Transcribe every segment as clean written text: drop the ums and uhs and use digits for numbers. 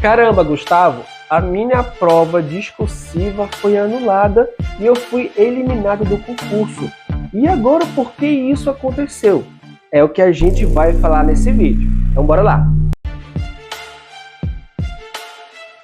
Caramba, Gustavo, a minha prova discursiva foi anulada e eu fui eliminado do concurso. E agora por que isso aconteceu? É o que a gente vai falar nesse vídeo. Então bora lá!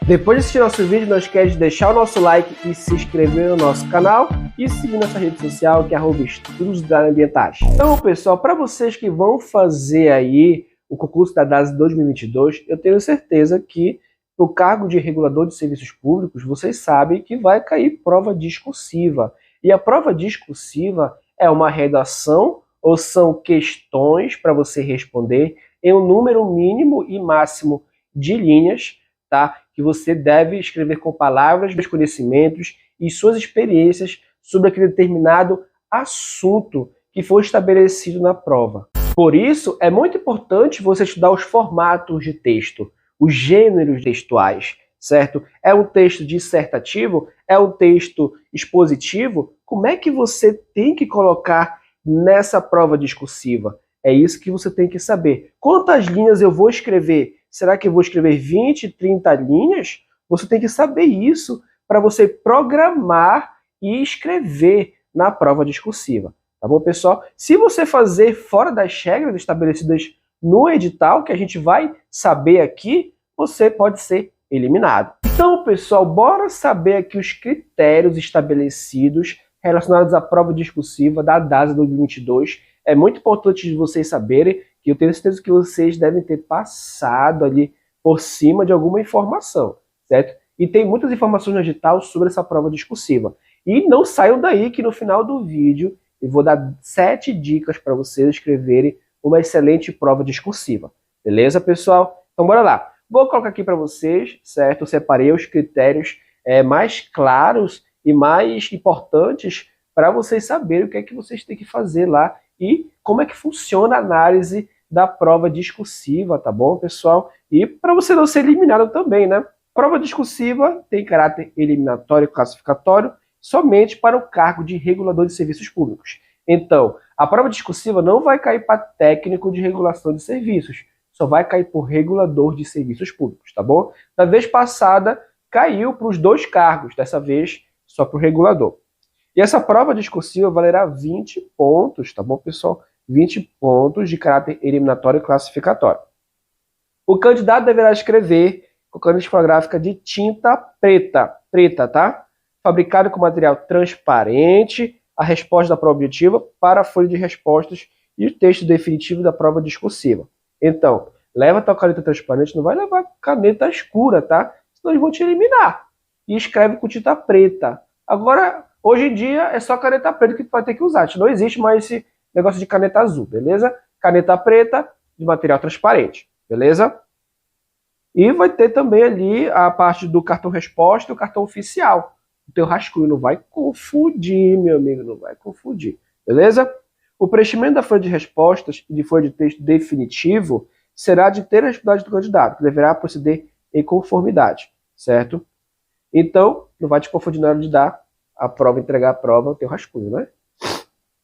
Depois de assistir nosso vídeo, não esquece de deixar o nosso like e se inscrever no nosso canal e seguir nossa rede social que é @estudos ambientais. Então, pessoal, para vocês que vão fazer aí o concurso da DASA 2022, eu tenho certeza que no cargo de regulador de serviços públicos, vocês sabem que vai cair prova discursiva. E a prova discursiva é uma redação ou são questões para você responder em um número mínimo e máximo de linhas, tá? Que você deve escrever com palavras, seus conhecimentos e suas experiências sobre aquele determinado assunto que foi estabelecido na prova. Por isso, é muito importante você estudar os formatos de texto, os gêneros textuais, certo? É um texto dissertativo? É um texto expositivo? Como é que você tem que colocar nessa prova discursiva? É isso que você tem que saber. Quantas linhas eu vou escrever? Será que eu vou escrever 20, 30 linhas? Você tem que saber isso para você programar e escrever na prova discursiva. Tá bom, pessoal? Se você fazer fora das regras estabelecidas no edital, que a gente vai saber aqui, você pode ser eliminado. Então, pessoal, bora saber aqui os critérios estabelecidos relacionados à prova discursiva da DASA 2022. É muito importante vocês saberem, que eu tenho certeza que vocês devem ter passado ali por cima de alguma informação, certo? E tem muitas informações no edital sobre essa prova discursiva. E não saiam daí que no final do vídeo eu vou dar 7 dicas para vocês escreverem uma excelente prova discursiva. Beleza, pessoal? Então bora lá. Vou colocar aqui para vocês, certo? Eu separei os critérios mais claros e mais importantes para vocês saberem o que é que vocês têm que fazer lá e como é que funciona a análise da prova discursiva, tá bom, pessoal? E para você não ser eliminado também, né? Prova discursiva tem caráter eliminatório e classificatório somente para o cargo de regulador de serviços públicos. Então, a prova discursiva não vai cair para técnico de regulação de serviços, só vai cair por regulador de serviços públicos, tá bom? Da vez passada, caiu para os 2 cargos, dessa vez só para o regulador. E essa prova discursiva valerá 20 pontos, tá bom, pessoal? 20 pontos de caráter eliminatório e classificatório. O candidato deverá escrever com caneta tipográfica de tinta preta, tá? Fabricado com material transparente, a resposta da prova objetiva para a folha de respostas e o texto definitivo da prova discursiva. Então, leva a tua caneta transparente, não vai levar caneta escura, tá? Senão eles vão te eliminar. E escreve com tinta preta. Agora, hoje em dia, é só caneta preta que tu vai ter que usar. Não existe mais esse negócio de caneta azul, beleza? Caneta preta de material transparente, beleza? E vai ter também ali a parte do cartão resposta e o cartão oficial. O teu rascunho não vai confundir, meu amigo, não vai confundir, beleza? O preenchimento da folha de respostas e de folha de texto definitivo será de ter a responsabilidade do candidato, que deverá proceder em conformidade, certo? Então, não vai te confundir na hora de dar a prova, entregar a prova, o teu rascunho, né?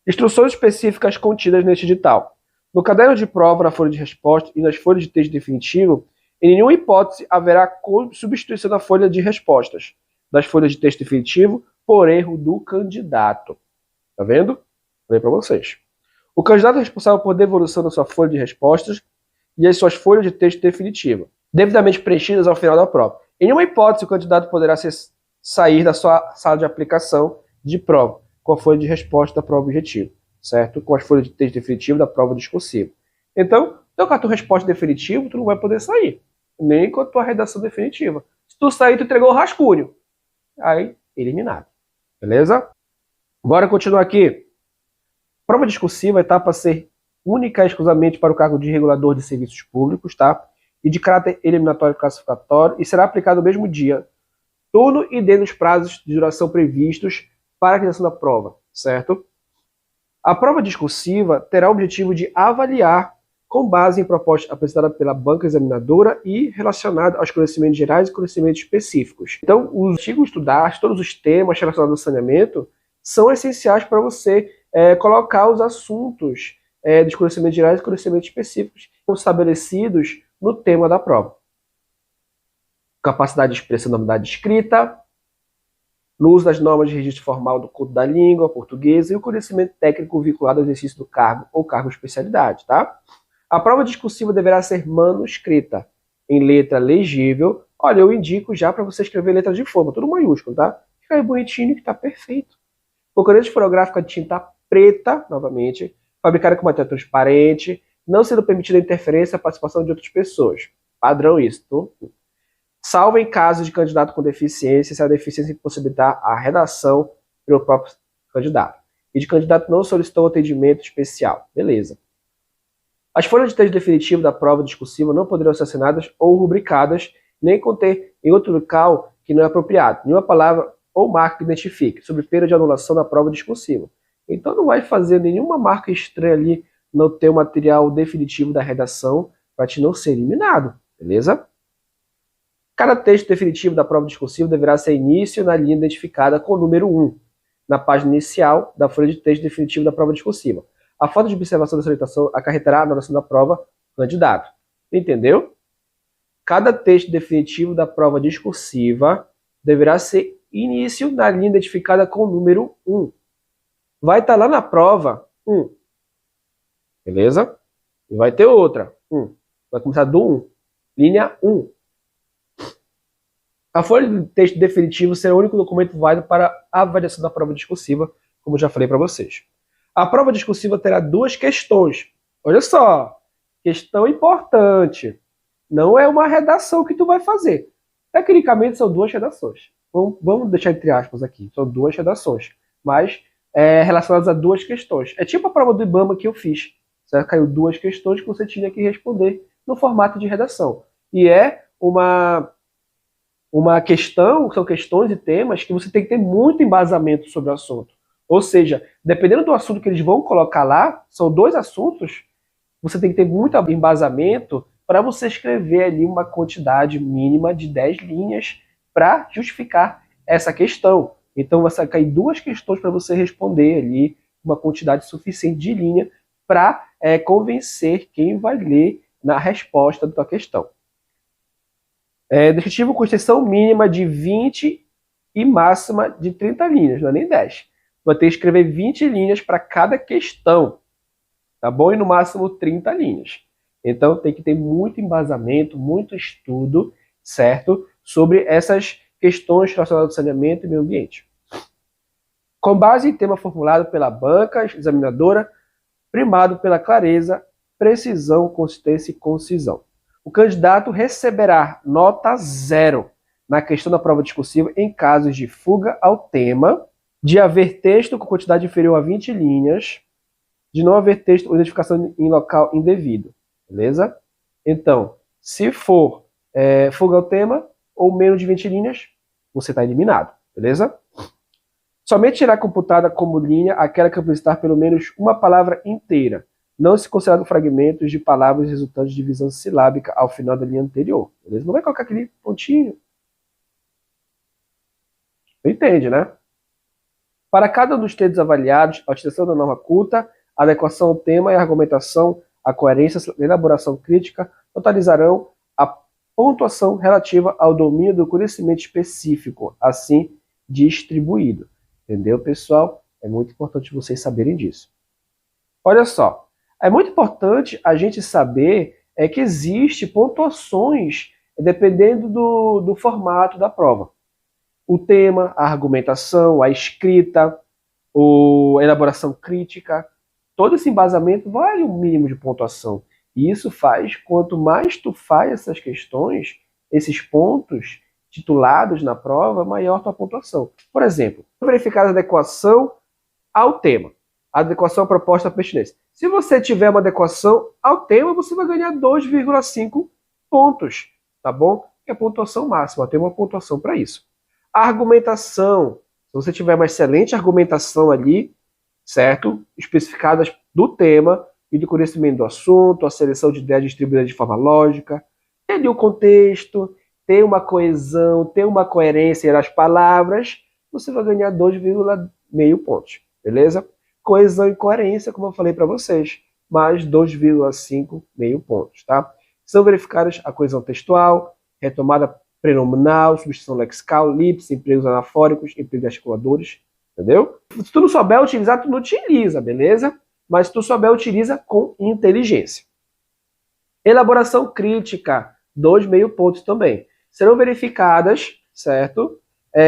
Instruções específicas contidas neste edital. No caderno de prova, na folha de resposta e nas folhas de texto definitivo, em nenhuma hipótese haverá substituição da folha de respostas das folhas de texto definitivo por erro do candidato. Tá vendo? Falei para vocês. O candidato é responsável por devolução da sua folha de respostas e as suas folhas de texto definitivo, devidamente preenchidas ao final da prova. Em nenhuma hipótese, o candidato poderá sair da sua sala de aplicação de prova com a folha de resposta da prova objetiva, certo? Com as folhas de texto definitivo da prova discursiva. Então, teu cartão resposta definitivo, tu não vai poder sair, nem com a tua redação definitiva. Se tu sair, tu entregou o rascunho. Aí, eliminado. Beleza? Bora continuar aqui. Prova discursiva, a etapa a ser única e exclusivamente para o cargo de regulador de serviços públicos, tá? E de caráter eliminatório e classificatório, e será aplicado no mesmo dia, turno e dentro dos prazos de duração previstos para a realização da prova, certo? A prova discursiva terá o objetivo de avaliar com base em proposta apresentada pela banca examinadora e relacionada aos conhecimentos gerais e conhecimentos específicos. Então, os artigos estudados, todos os temas relacionados ao saneamento, são essenciais para você colocar os assuntos dos conhecimentos gerais e conhecimentos específicos estabelecidos no tema da prova. capacidade de expressão da unidade escrita, no uso das normas de registro formal do Código da Língua Portuguesa e o conhecimento técnico vinculado ao exercício do cargo ou cargo especialidade, tá? A prova discursiva deverá ser manuscrita, em letra legível. Olha, eu indico já para você escrever letra de forma, tudo maiúsculo, tá? Fica aí bonitinho que tá perfeito. Concordância forográfica de tinta preta, novamente, fabricada com material transparente, não sendo permitida a interferência e a participação de outras pessoas. Padrão isso, tá? Salvo em caso de candidato com deficiência, se a deficiência impossibilitar a redação pelo próprio candidato. E de candidato não solicitou atendimento especial. Beleza. As folhas de texto definitivo da prova discursiva não poderão ser assinadas ou rubricadas, nem conter em outro local que não é apropriado nenhuma palavra ou marca que identifique, sob pena de anulação da prova discursiva. Então não vai fazer nenhuma marca estranha ali no teu material definitivo da redação para te não ser eliminado, beleza? Cada texto definitivo da prova discursiva deverá ser início na linha identificada com o número 1, na página inicial da folha de texto definitivo da prova discursiva. A falta de observação dessa orientação acarretará a anulação da prova do candidato. Entendeu? Cada texto definitivo da prova discursiva deverá ser início na linha identificada com o número 1. Vai estar lá na prova 1. Beleza? E vai ter outra. 1. Vai começar do 1. Linha 1. A folha de texto definitivo será o único documento válido para a avaliação da prova discursiva, como já falei para vocês. A prova discursiva terá 2 questões. Olha só, questão importante. Não é uma redação que tu vai fazer. Tecnicamente são 2 redações. Vamos deixar entre aspas aqui. São 2 redações, mas relacionadas a 2 questões. É tipo a prova do IBAMA que eu fiz. Certo? Caiu 2 questões que você tinha que responder no formato de redação. E é uma questão, são questões e temas que você tem que ter muito embasamento sobre o assunto. Ou seja, dependendo do assunto que eles vão colocar lá, são 2 assuntos, você tem que ter muito embasamento para você escrever ali uma quantidade mínima de 10 linhas para justificar essa questão. Então vai cair 2 questões para você responder ali uma quantidade suficiente de linha para convencer quem vai ler na resposta da tua questão. Descritivo com extensão mínima de 20 e máxima de 30 linhas, não é nem 10. Vai ter que escrever 20 linhas para cada questão, tá bom? E no máximo 30 linhas. Então tem que ter muito embasamento, muito estudo, certo? Sobre essas questões relacionadas ao saneamento e meio ambiente. Com base em tema formulado pela banca examinadora, primado pela clareza, precisão, consistência e concisão. O candidato receberá nota 0 na questão da prova discursiva em casos de fuga ao tema, de haver texto com quantidade inferior a 20 linhas, de não haver texto ou identificação em local indevido. Beleza? Então, se for fuga ao tema ou menos de 20 linhas, você está eliminado. Beleza? Somente será computada como linha aquela que publicitar pelo menos uma palavra inteira, não se considerando fragmentos de palavras resultantes de divisão silábica ao final da linha anterior. Beleza? Não vai colocar aquele pontinho. Entende, né? Para cada um dos textos avaliados, a utilização da norma culta, a adequação ao tema e a argumentação, a coerência e a elaboração crítica totalizarão a pontuação relativa ao domínio do conhecimento específico, assim distribuído. Entendeu, pessoal? É muito importante vocês saberem disso. Olha só, é muito importante a gente saber que existe pontuações dependendo do formato da prova. O tema, a argumentação, a escrita, a elaboração crítica, todo esse embasamento vale um mínimo de pontuação. E isso faz, quanto mais tu faz essas questões, esses pontos titulados na prova, maior tua pontuação. Por exemplo, verificar a adequação ao tema. A adequação à proposta da pertinência. Se você tiver uma adequação ao tema, você vai ganhar 2,5 pontos, tá bom? É a pontuação máxima, tem uma pontuação para isso. A argumentação, se você tiver uma excelente argumentação ali, certo? Especificadas do tema e do conhecimento do assunto, a seleção de ideias distribuídas de forma lógica, tem ali o contexto, tem uma coesão, tem uma coerência nas palavras, você vai ganhar 2,5 pontos, beleza? Coesão e coerência, como eu falei para vocês, mais 2,5 pontos, tá? São verificadas a coesão textual, retomada prenominal, substituição lexical, elipse, empregos anafóricos, empregos articuladores, entendeu? Se tu não souber utilizar, tu não utiliza, beleza? Mas se tu souber, utiliza com inteligência. Elaboração crítica, 2 meio pontos também. Serão verificadas, certo?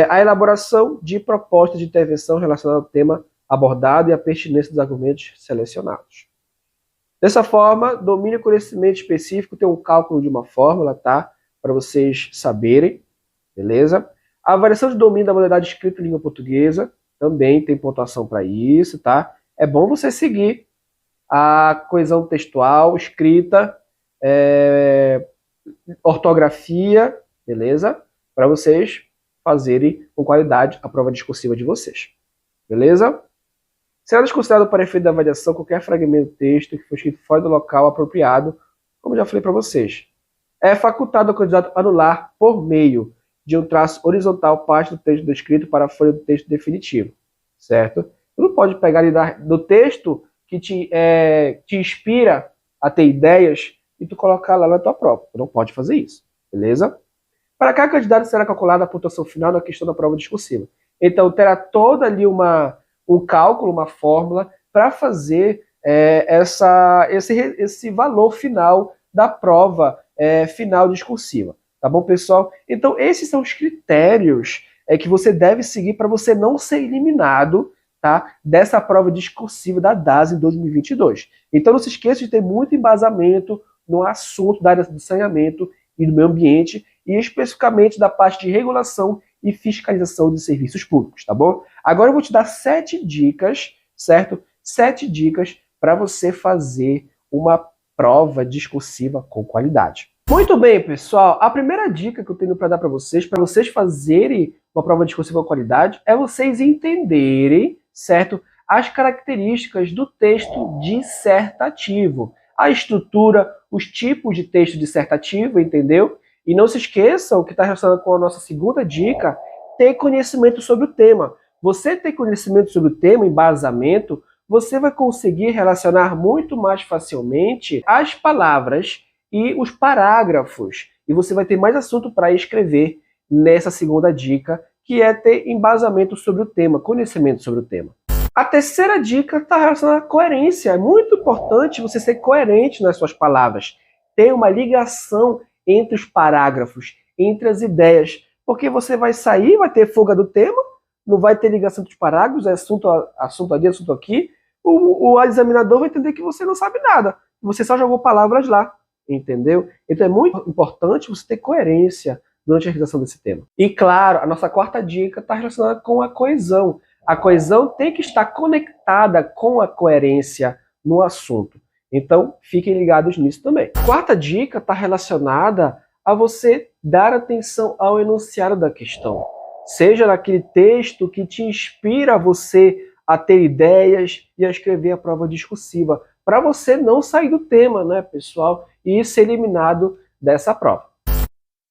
A elaboração de propostas de intervenção relacionada ao tema abordado e a pertinência dos argumentos selecionados. Dessa forma, domínio e conhecimento específico tem um cálculo de uma fórmula, tá? Para vocês saberem, beleza? A avaliação de domínio da modalidade escrita em língua portuguesa também tem pontuação para isso, tá? É bom você seguir a coesão textual, escrita, ortografia, beleza? Para vocês fazerem com qualidade a prova discursiva de vocês, beleza? Será desconsiderado para efeito da avaliação qualquer fragmento de texto que foi escrito fora do local apropriado, como já falei para vocês. É facultado ao candidato anular, por meio de um traço horizontal, parte do texto descrito para a folha do texto definitivo, certo? Tu não pode pegar do texto que te inspira a ter ideias e tu colocar lá na tua prova. Tu não pode fazer isso, beleza? Para cada candidato será calculada a pontuação final na questão da prova discursiva. Então, terá toda ali um cálculo, uma fórmula, para fazer esse valor final da prova final discursiva. Tá bom, pessoal? Então, esses são os critérios que você deve seguir para você não ser eliminado, tá, dessa prova discursiva da DAS em 2022. Então, não se esqueça de ter muito embasamento no assunto da área do saneamento e do meio ambiente, e especificamente da parte de regulação e fiscalização de serviços públicos, tá bom? Agora eu vou te dar 7 dicas, certo? 7 dicas para você fazer uma prova discursiva com qualidade. Muito bem, pessoal. A primeira dica que eu tenho para dar para vocês fazerem uma prova discursiva com qualidade, é vocês entenderem, certo, as características do texto dissertativo, a estrutura, os tipos de texto dissertativo, entendeu? E não se esqueçam que está relacionado com a nossa segunda dica, ter conhecimento sobre o tema. Você ter conhecimento sobre o tema, embasamento, você vai conseguir relacionar muito mais facilmente as palavras e os parágrafos. E você vai ter mais assunto para escrever nessa segunda dica, que é ter embasamento sobre o tema, conhecimento sobre o tema. A terceira dica está relacionada à coerência. É muito importante você ser coerente nas suas palavras. Ter uma ligação entre os parágrafos, entre as ideias. Porque você vai sair, vai ter fuga do tema, não vai ter ligação entre os parágrafos, é assunto ali, assunto aqui. O examinador vai entender que você não sabe nada. Você só jogou palavras lá, entendeu? Então é muito importante você ter coerência durante a realização desse tema. E claro, a nossa quarta dica está relacionada com a coesão. A coesão tem que estar conectada com a coerência no assunto. Então, fiquem ligados nisso também. A quarta dica está relacionada a você dar atenção ao enunciado da questão. Seja naquele texto que te inspira você a ter ideias e a escrever a prova discursiva, para você não sair do tema, né, pessoal, e ser eliminado dessa prova.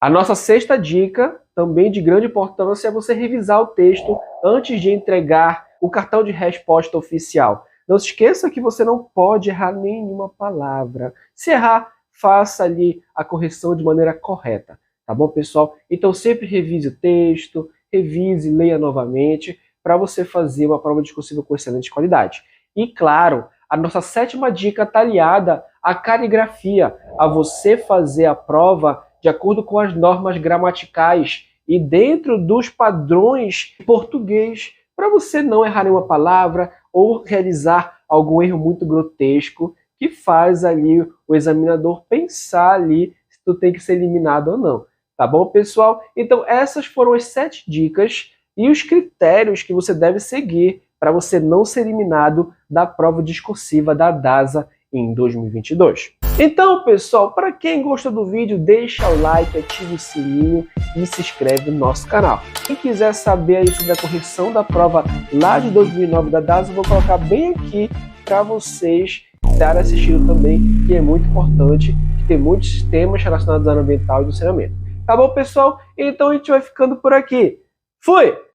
A nossa sexta dica, também de grande importância, é você revisar o texto antes de entregar o cartão de resposta oficial. Não se esqueça que você não pode errar nenhuma palavra. Se errar, faça ali a correção de maneira correta. Tá bom, pessoal? Então sempre revise o texto, revise, leia novamente, para você fazer uma prova discursiva com excelente qualidade. E claro, a nossa sétima dica está aliada à caligrafia, a você fazer a prova de acordo com as normas gramaticais e dentro dos padrões português, para você não errar nenhuma palavra ou realizar algum erro muito grotesco que faz ali o examinador pensar ali se tu tem que ser eliminado ou não. Tá bom, pessoal? Então essas foram as 7 dicas e os critérios que você deve seguir para você não ser eliminado da prova discursiva da DASA em 2022. Então, pessoal, para quem gostou do vídeo, deixa o like, ativa o sininho e se inscreve no nosso canal. Quem quiser saber aí sobre a correção da prova lá de 2009 da DASA, eu vou colocar bem aqui para vocês estarem assistindo também, que é muito importante, que tem muitos temas relacionados à área ambiental e do saneamento. Tá bom, pessoal? Então a gente vai ficando por aqui. Fui!